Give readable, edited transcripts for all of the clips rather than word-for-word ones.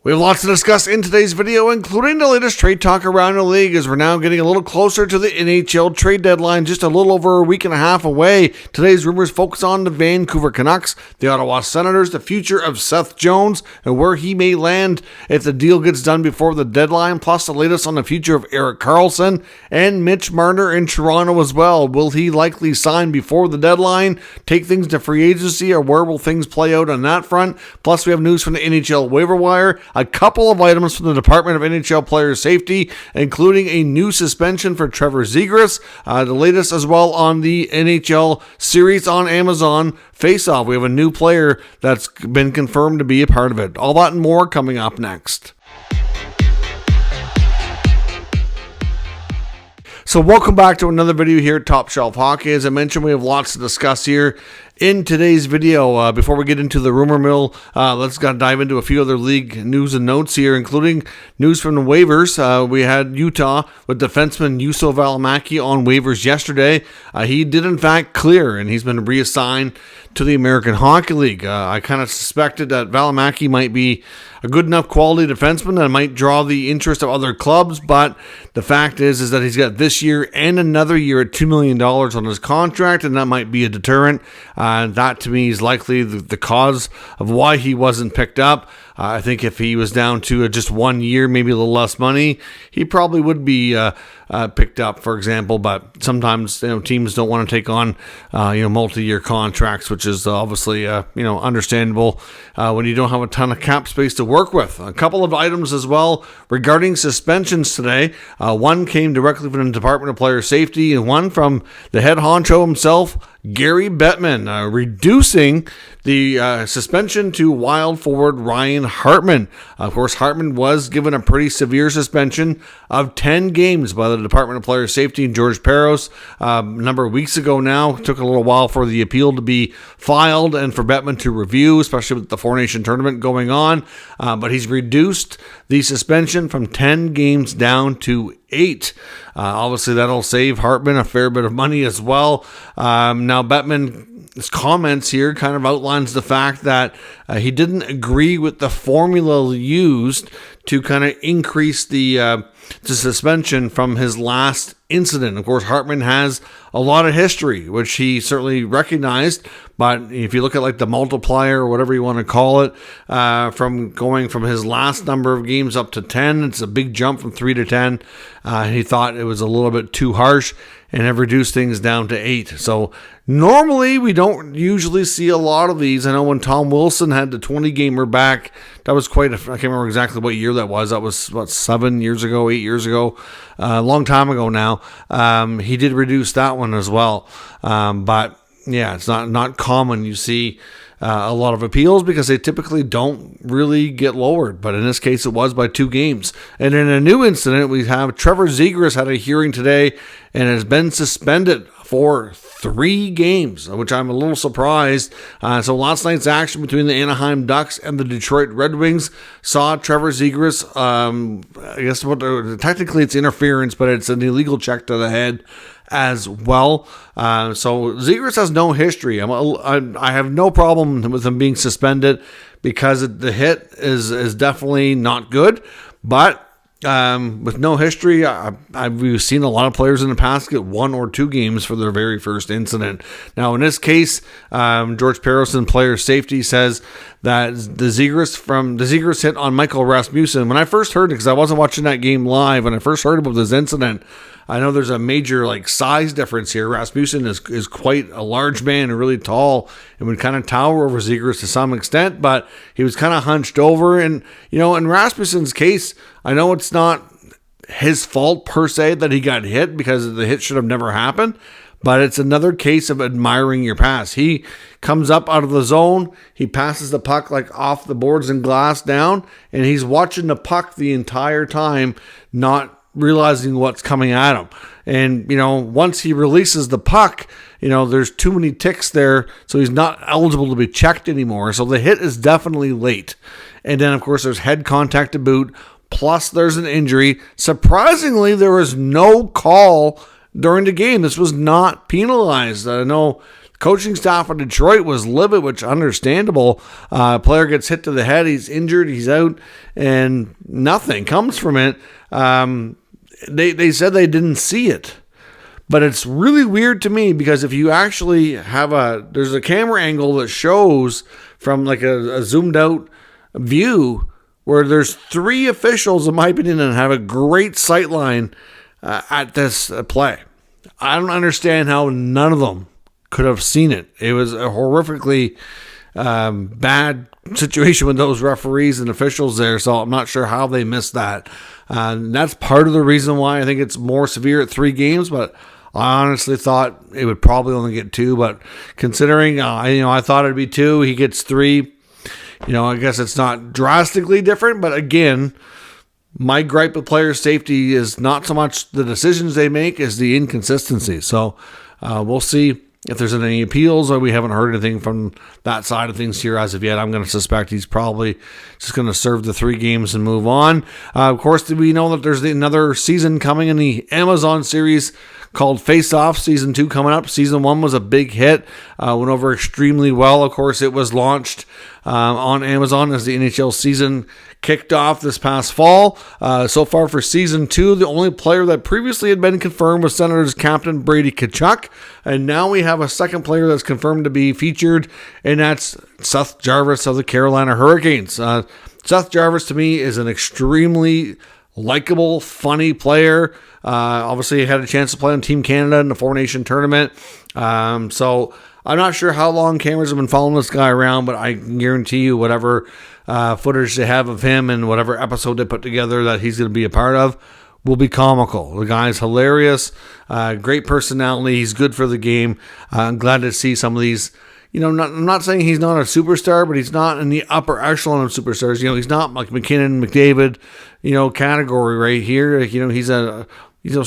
We have lots to discuss in today's video, including the latest trade talk around the league, as we're now getting a little closer to the NHL trade deadline, just a little over a week and a half away. Today's rumors focus on the Vancouver Canucks, the Ottawa Senators, the future of Seth Jones, and where he may land if the deal gets done before the deadline, plus the latest on the future of Erik Karlsson and Mitch Marner in Toronto as well. Will he likely sign before the deadline, take things to free agency, or where will things play out on that front? Plus, we have news from the NHL waiver wire, a couple of items from the Department of NHL Player Safety, including a new suspension for Trevor Zegras, the latest as well on the NHL series on Amazon, Face Off. We have a new player that's been confirmed to be a part of it. All that and more coming up next. So welcome back to another video here at Top Shelf Hockey. As I mentioned, we have lots to discuss here in today's video. Before we get into the rumor mill, let's dive into a few other league news and notes here, including news from the waivers. We had Utah with defenseman Juuso Valimaki on waivers yesterday. He did in fact clear, and he's been reassigned to the American Hockey League. I kind of suspected that Valimaki might be a good enough quality defenseman that might draw the interest of other clubs, but the fact is that he's got this year and another year at $2 million on his contract, and that might be a deterrent. That to me is likely the cause of why he wasn't picked up. I think if he was down to just 1 year, maybe a little less money, he probably would be picked up, for example. But sometimes teams don't want to take on multi-year contracts, which is obviously understandable when you don't have a ton of cap space to work with. A couple of items as well regarding suspensions today. One came directly from the Department of Player Safety, and one from the head honcho himself, Gary Bettman, reducing the suspension to Wild forward Ryan Hartman. Of course, Hartman was given a pretty severe suspension of 10 games by the Department of Player Safety and George Peros a number of weeks ago now. It took a little while for the appeal to be filed and for Bettman to review, especially with the Four Nation tournament going on. But he's reduced the suspension from 10 games down to 8. Obviously, that'll save Hartman a fair bit of money as well. Now, Bettman's comments here kind of outlines the fact that he didn't agree with the formula used to kind of increase the suspension from his last incident. Of course, Hartman has a lot of history, which he certainly recognized. But if you look at like the multiplier or whatever you want to call it, from going from his last number of games up to 10, it's a big jump from 3 to 10. He thought it was a little bit too harsh and have reduced things down to 8. So normally we don't usually see a lot of these. I know when Tom Wilson had the 20-gamer back, that was I can't remember exactly what year that was. That was, 7 years ago, 8 years ago, a long time ago now. He did reduce that one as well. But yeah, it's not common. You see a lot of appeals because they typically don't really get lowered. But in this case, it was by 2 games. And in a new incident, we have Trevor Zegras had a hearing today and has been suspended for 3 games, which I'm a little surprised. So last night's action between the Anaheim Ducks and the Detroit Red Wings saw Trevor Zegras, I guess technically it's interference, but it's an illegal check to the head as well. So Zegras has no history. I have no problem with him being suspended because the hit is definitely not good, but with no history, we've seen a lot of players in the past get 1 or 2 games for their very first incident. Now, in this case, George Peros in Player Safety says that the Zegras hit on Michael Rasmussen. When I first heard it, because I wasn't watching that game live, when I first heard about this incident, I know there's a major size difference here. Rasmussen is quite a large man and really tall and would kind of tower over Zegras to some extent, but he was kind of hunched over. And, in Rasmussen's case, I know it's not his fault per se that he got hit because the hit should have never happened, but it's another case of admiring your pass. He comes up out of the zone, he passes the puck off the boards and glass down, and he's watching the puck the entire time, not realizing what's coming at him. And, once he releases the puck, there's too many ticks there, so he's not eligible to be checked anymore. So the hit is definitely late. And then, of course, there's head contact to boot, plus there's an injury. Surprisingly, there was no call during the game. This was not penalized. I know coaching staff in Detroit was livid, which understandable. Player gets hit to the head, he's injured, he's out, and nothing comes from it. They said they didn't see it. But it's really weird to me because if you actually have there's a camera angle that shows from like a zoomed out view where there's 3 officials, in my opinion, that have a great sight line at this play. I don't understand how none of them could have seen it. It was a horrifically bad situation with those referees and officials there, so I'm not sure how they missed that. That's part of the reason why I think it's more severe at 3 games, but I honestly thought it would probably only get 2, but considering, I thought it'd be 2, he gets 3. I guess it's not drastically different, but again, my gripe with player safety is not so much the decisions they make as the inconsistency. So we'll see if there's any appeals, or we haven't heard anything from that side of things here as of yet. I'm going to suspect he's probably just going to serve the 3 games and move on. Of course, we know that there's another season coming in the Amazon series called Face Off, Season 2 coming up. Season 1 was a big hit, went over extremely well. Of course, it was launched on Amazon as the NHL season kicked off this past fall. So far for Season 2, the only player that previously had been confirmed was Senators captain Brady Tkachuk, and now we have a second player that's confirmed to be featured, and that's Seth Jarvis of the Carolina Hurricanes. Seth Jarvis, to me, is an extremely likable, funny player. Obviously, he had a chance to play on Team Canada in the Four Nation tournament. So I'm not sure how long cameras have been following this guy around, but I can guarantee you whatever footage they have of him and whatever episode they put together that he's going to be a part of will be comical. The guy's hilarious, great personality. He's good for the game. I'm glad to see some of these. I'm not saying he's not a superstar, but he's not in the upper echelon of superstars. He's not like McKinnon, McDavid, category right here. He's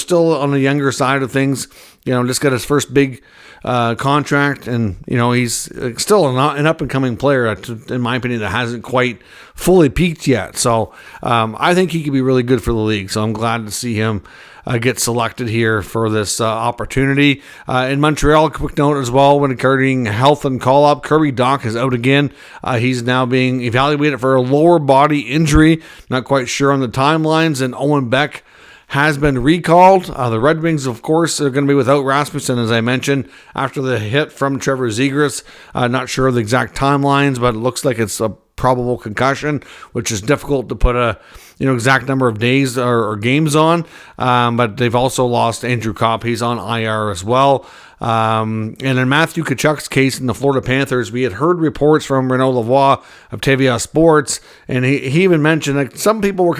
still on the younger side of things. Just got his first big contract, and he's still an up and coming player, in my opinion, that hasn't quite fully peaked yet. So I think he could be really good for the league. So I'm glad to see him get selected here for this opportunity. In Montreal, a quick note as well regarding health and call-up. Kirby Dach is out again. He's now being evaluated for a lower body injury. Not quite sure on the timelines. And Owen Beck has been recalled. The Red Wings, of course, are going to be without Rasmussen, as I mentioned, after the hit from Trevor Zegras. Not sure of the exact timelines, but it looks like it's a probable concussion, which is difficult to put a exact number of days or games on. But they've also lost Andrew Kopp. He's on IR as well. And in Matthew Tkachuk's case in the Florida Panthers, we had heard reports from Renaud Lavoie of TVA Sports, and he even mentioned that some people were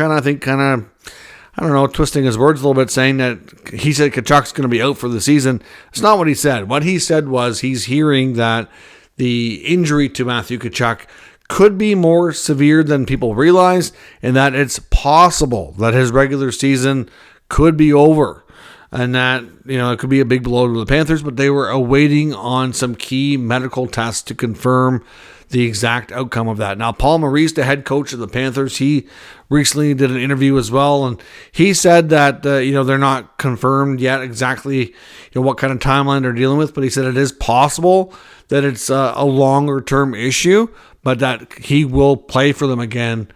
twisting his words a little bit, saying that he said Tkachuk's going to be out for the season. It's not what he said. What he said was he's hearing that the injury to Matthew Tkachuk could be more severe than people realize, and that it's possible that his regular season could be over, and that it could be a big blow to the Panthers, but they were awaiting on some key medical tests to confirm the exact outcome of that. Now, Paul Maurice, the head coach of the Panthers, he recently did an interview as well, and he said that they're not confirmed yet exactly what kind of timeline they're dealing with, but he said it is possible that it's a longer term issue, but that he will play for them again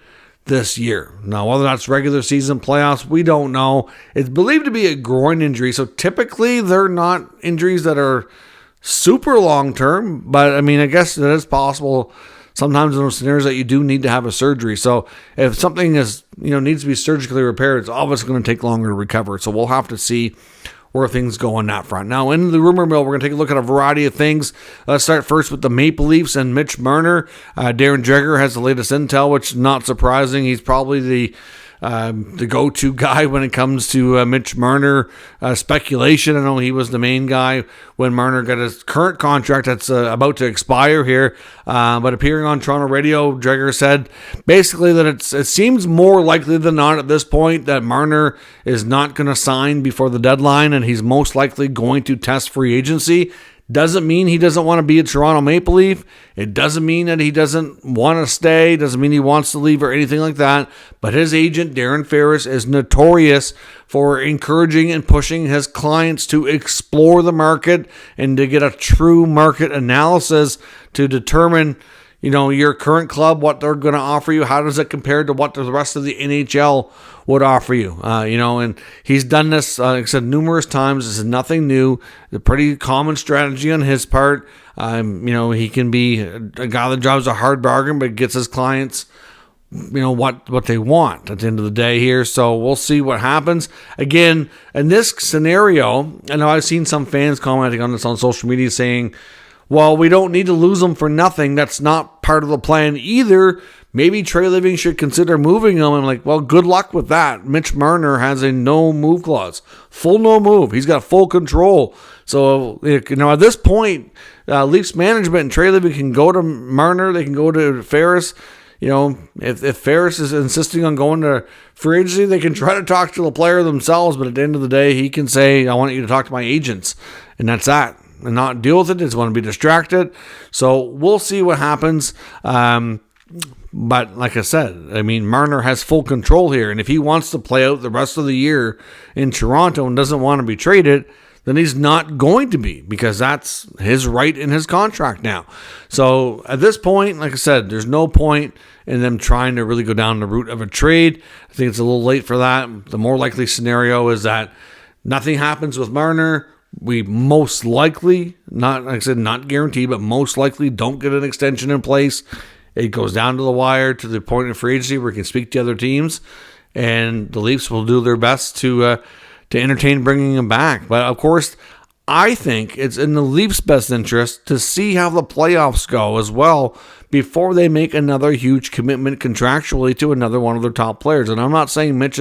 this year. Now, whether that's regular season playoffs, we don't know. It's believed to be a groin injury, so typically they're not injuries that are super long term, but I guess it is possible sometimes in those scenarios that you do need to have a surgery. So if something is needs to be surgically repaired, it's obviously going to take longer to recover. So we'll have to see where things go on that front. Now, in the rumor mill, we're going to take a look at a variety of things. Let's start first with the Maple Leafs and Mitch Marner. Darren Dreger has the latest intel, which is not surprising. He's probably the go-to guy when it comes to Mitch Marner speculation. I know he was the main guy when Marner got his current contract that's about to expire here. But appearing on Toronto radio, Dreger said basically that it seems more likely than not at this point that Marner is not going to sign before the deadline, and he's most likely going to test free agency. Doesn't mean he doesn't want to be a Toronto Maple Leaf. It doesn't mean that he doesn't want to stay. Doesn't mean he wants to leave or anything like that. But his agent, Darren Ferris, is notorious for encouraging and pushing his clients to explore the market and to get a true market analysis to determine, your current club, what they're going to offer you. How does it compare to what the rest of the NHL would offer you? And he's done this, like I said, numerous times. This is nothing new. It's a pretty common strategy on his part. He can be a guy that drives a hard bargain, but gets his clients, what they want at the end of the day here. So we'll see what happens. Again, in this scenario, I know I've seen some fans commenting on this on social media saying, well, we don't need to lose them for nothing. That's not part of the plan either. Maybe Trey Living should consider moving him. I'm like, well, good luck with that. Mitch Marner has a no move clause. Full no move. He's got full control. So, at this point, Leafs management and Trey Living can go to Marner. They can go to Ferris. If Ferris is insisting on going to free agency, they can try to talk to the player themselves. But at the end of the day, he can say, I want you to talk to my agents. And that's that. And not deal with it. Just want to be distracted. So we'll see what happens. But like I said, Marner has full control here. And if he wants to play out the rest of the year in Toronto and doesn't want to be traded, then he's not going to be, because that's his right in his contract now. So at this point, like I said, there's no point in them trying to really go down the route of a trade. I think it's a little late for that. The more likely scenario is that nothing happens with Marner. We most likely, not guaranteed, but most likely don't get an extension in place. It goes down to the wire to the point of free agency where we can speak to other teams, and the Leafs will do their best to entertain bringing him back. But of course, I think it's in the Leafs' best interest to see how the playoffs go as well before they make another huge commitment contractually to another one of their top players. And I'm not saying Mitch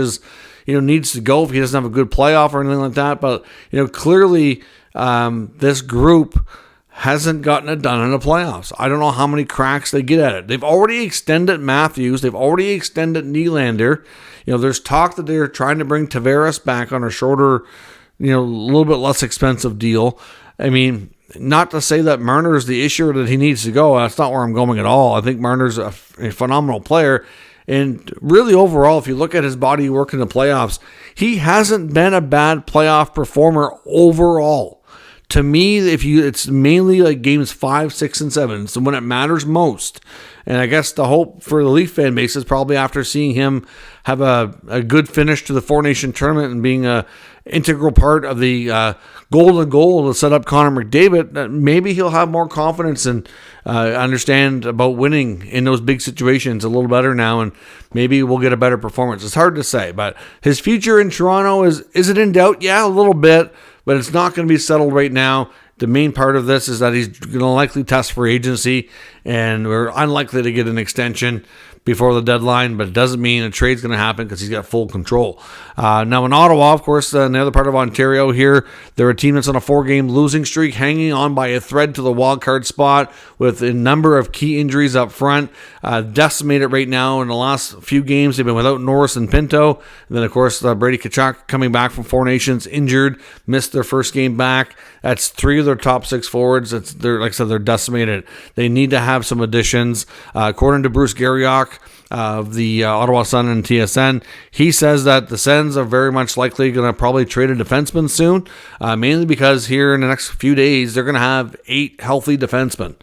needs to go if he doesn't have a good playoff or anything like that. But, clearly this group hasn't gotten it done in the playoffs. I don't know how many cracks they get at it. They've already extended Matthews. They've already extended Nylander. There's talk that they're trying to bring Tavares back on a shorter, a little bit less expensive deal. Not to say that Marner is the issue or that he needs to go. That's not where I'm going at all. I think Marner's a phenomenal player. And really overall, if you look at his body of work in the playoffs, he hasn't been a bad playoff performer overall. To me, it's mainly like games 5, 6, and 7. So when it matters most. And I guess the hope for the Leaf fan base is probably after seeing him have a good finish to the Four Nation tournament and being a integral part of the golden goal to set up Connor McDavid, that maybe he'll have more confidence and understand about winning in those big situations a little better now, and maybe we'll get a better performance. It's hard to say, but his future in Toronto, is it in doubt? Yeah, a little bit, but it's not going to be settled right now. The main part of this is that he's going to likely test free agency, and we're unlikely to get an extension before the deadline, but it doesn't mean a trade's going to happen because he's got full control. Now in Ottawa, of course, in the other part of Ontario here, they're a team that's on a 4-game losing streak, hanging on by a thread to the wild card spot with a number of key injuries up front. Decimated right now in the last few games. They've been without Norris and Pinto. And then, of course, Brady Tkachuk coming back from Four Nations, injured, missed their first game back. That's 3 of their top 6 forwards. Like I said, they're decimated. They need to have some additions. According to Bruce Garriock of the Ottawa Sun and TSN, he says that the Sens are very much likely going to probably trade a defenseman soon, mainly because here in the next few days, they're going to have 8 healthy defensemen.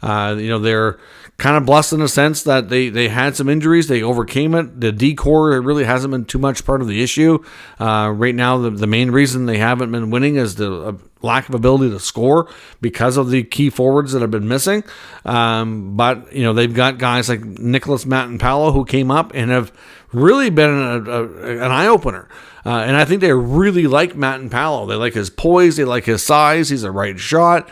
They're kind of blessed in the sense that they had some injuries. They overcame it. The D-core really hasn't been too much part of the issue. Right now, the main reason they haven't been winning is the lack of ability to score because of the key forwards that have been missing. But they've got guys like Nicholas Matanpalo who came up and have really been an eye-opener. And I think they really like Matanpalo. They like his poise. They like his size. He's a right shot.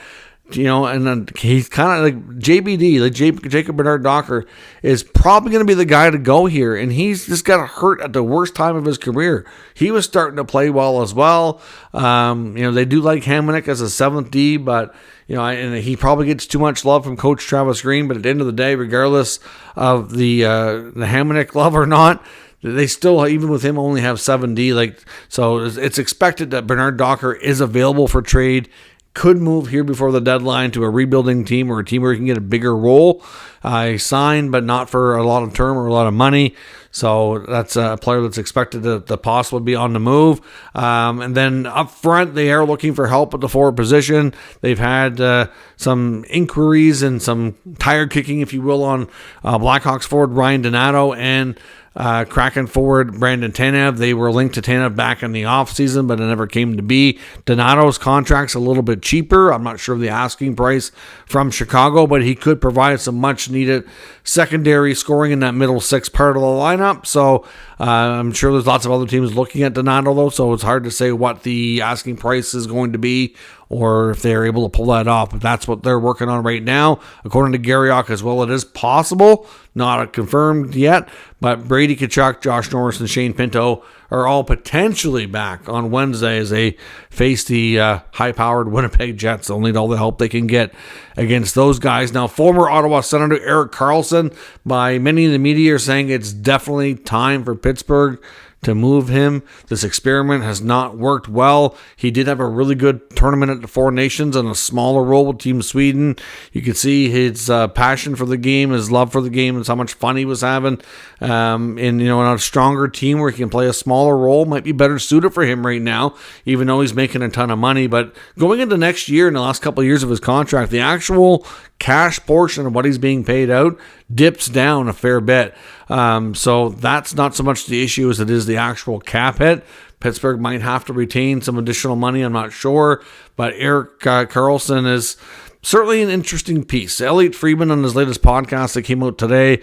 And then he's kind of like JBD, like Jacob Bernard Docker, is probably going to be the guy to go here. And he's just got hurt at the worst time of his career. He was starting to play well as well. They do like Hamonic as a 7th D, but and he probably gets too much love from Coach Travis Green. But at the end of the day, regardless of the Hamonic love or not, they still, even with him, only have 7D. So it's expected that Bernard Docker is available for trade. could move here before the deadline to a rebuilding team or a team where he can get a bigger role. He signed, but not for a lot of term or a lot of money. So that's a player that's expected to possibly be on the move. And then up front, they are looking for help at the forward position. They've had some inquiries and some tire kicking, if you will, on Blackhawks forward Ryan Donato and Kraken forward Brandon Tanev. They were linked to Tanev back in the offseason, but it never came to be. Donato's contract's a little bit cheaper. I'm not sure of the asking price from Chicago, but he could provide some much needed secondary scoring in that middle six part of the lineup. So I'm sure there's lots of other teams looking at Donato, though, so it's hard to say what the asking price is going to be or if they're able to pull that off. But that's what they're working on right now. According to Garriock as well, it is possible, not confirmed yet, but Brady Tkachuk, Josh Norris, and Shane Pinto are all potentially back on Wednesday as they face the high-powered Winnipeg Jets. They'll need all the help they can get against those guys. Now, former Ottawa Senator Erik Karlsson, by many in the media, are saying it's definitely time for Pittsburgh to move him. This experiment has not worked well. He did have a really good tournament at the Four Nations in a smaller role with Team Sweden. You could see his passion for the game, his love for the game, and how much fun he was having. In a stronger team where he can play a smaller role might be better suited for him right now, even though he's making a ton of money. But going into next year, in the last couple of years of his contract, the actual cash portion of what he's being paid out dips down a fair bit. So that's not so much the issue as it is the actual cap hit. Pittsburgh might have to retain some additional money, I'm not sure. But Erik Karlsson is certainly an interesting piece. Elliotte Friedman, on his latest podcast that came out today,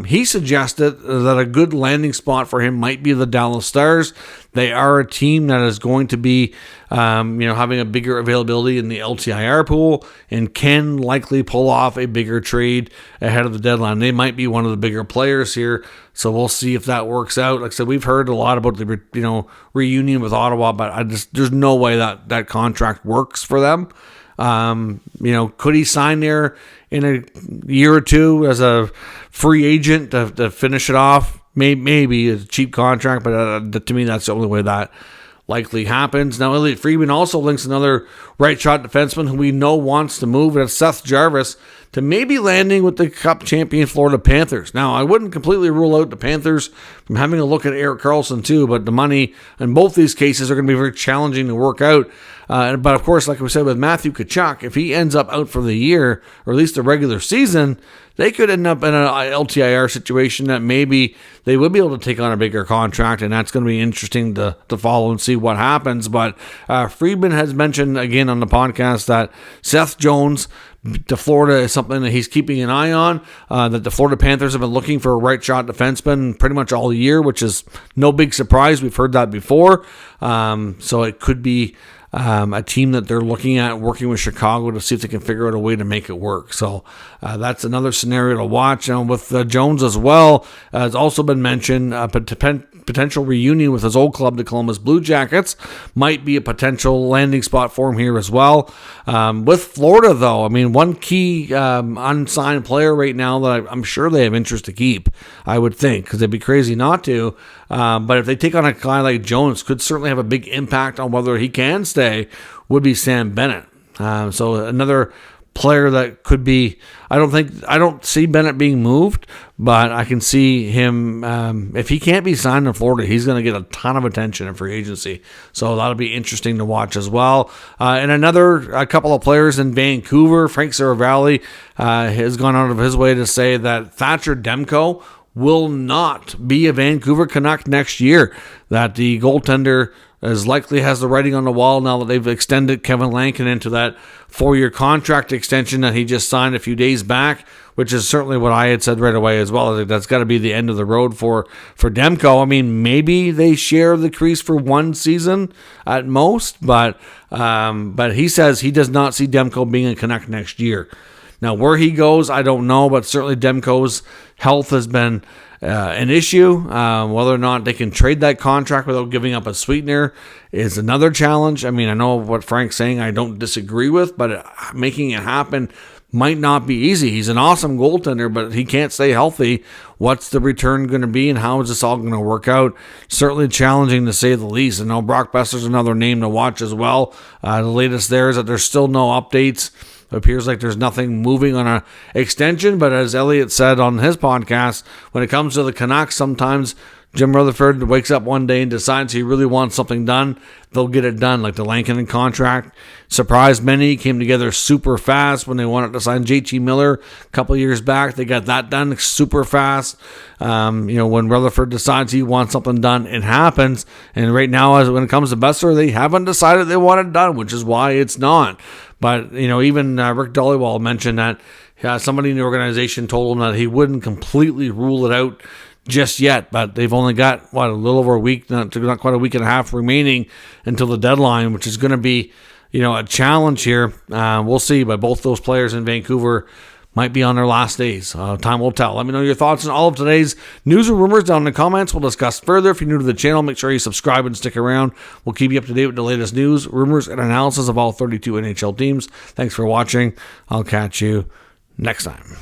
he suggested that a good landing spot for him might be the Dallas Stars. They are a team that is going to be, having a bigger availability in the LTIR pool and can likely pull off a bigger trade ahead of the deadline. They might be one of the bigger players here, so we'll see if that works out. Like I said, we've heard a lot about the reunion with Ottawa, but there's no way that contract works for them. Could he sign there in a year or two as a free agent to finish it off? Maybe a cheap contract, but to me, that's the only way that likely happens. Now, Elliotte Friedman also links another right shot defenseman who we know wants to move, and it's Seth Jarvis, to maybe landing with the Cup champion Florida Panthers. Now, I wouldn't completely rule out the Panthers from having a look at Erik Karlsson too, but the money in both these cases are going to be very challenging to work out. But of course, like we said with Matthew Tkachuk, if he ends up out for the year, or at least the regular season, they could end up in an LTIR situation that maybe they would be able to take on a bigger contract, and that's going to be interesting to follow and see what happens. But Friedman has mentioned again on the podcast that Seth Jones to Florida is something that he's keeping an eye on, that the Florida Panthers have been looking for a right shot defenseman pretty much all year, which is no big surprise. We've heard that before. So it could be a team that they're looking at working with Chicago to see if they can figure out a way to make it work. So that's another scenario to watch. And with Jones as well, has also been mentioned, potential reunion with his old club, the Columbus Blue Jackets, might be a potential landing spot for him here as well. With Florida, though, I mean, one key unsigned player right now that I'm sure they have interest to keep, I would think, because they'd be crazy not to. But if they take on a guy like Jones, could certainly have a big impact on whether he can stay, would be Sam Bennett. So another player that could be, I don't see Bennett being moved, but I can see him, if he can't be signed in Florida, he's going to get a ton of attention in free agency. So that'll be interesting to watch as well. And a couple of players in Vancouver, Frank Saravalli has gone out of his way to say that Thatcher Demko will not be a Vancouver Canuck next year, that the goaltender as likely has the writing on the wall now that they've extended Kevin Lankin into that 4-year contract extension that he just signed a few days back, which is certainly what I had said right away as well. I think that's got to be the end of the road for Demko. I mean, maybe they share the crease for one season at most, but he says he does not see Demko being a Canuck next year. Now, where he goes, I don't know, but certainly Demko's health has been an issue. Whether or not they can trade that contract without giving up a sweetener is another challenge. I mean, I know what Frank's saying I don't disagree with, but making it happen might not be easy. He's an awesome goaltender, but he can't stay healthy. What's the return going to be, and how is this all going to work out? Certainly challenging, to say the least. I know Brock Besser's another name to watch as well. The latest there is that there's still no updates. It appears like there's nothing moving on an extension, but as Elliott said on his podcast, when it comes to the Canucks, sometimes Jim Rutherford wakes up one day and decides he really wants something done. They'll get it done, like the Lankinen contract. Surprised many, came together super fast when they wanted to sign JT Miller a couple years back. They got that done super fast. When Rutherford decides he wants something done, it happens. And right now, when it comes to Besser, they haven't decided they want it done, which is why it's not. But, even Rick Dollywall mentioned that somebody in the organization told him that he wouldn't completely rule it out just yet, but they've only got a little over a week, not quite a week and a half remaining until the deadline, which is going to be a challenge here. We'll see, but both those players in Vancouver might be on their last days. Time will tell. Let me know your thoughts on all of today's news and rumors down in the comments. We'll discuss further. If you're new to the channel, make sure you subscribe and stick around. We'll keep you up to date with the latest news, rumors, and analysis of all 32 NHL teams. Thanks for watching. I'll catch you next time.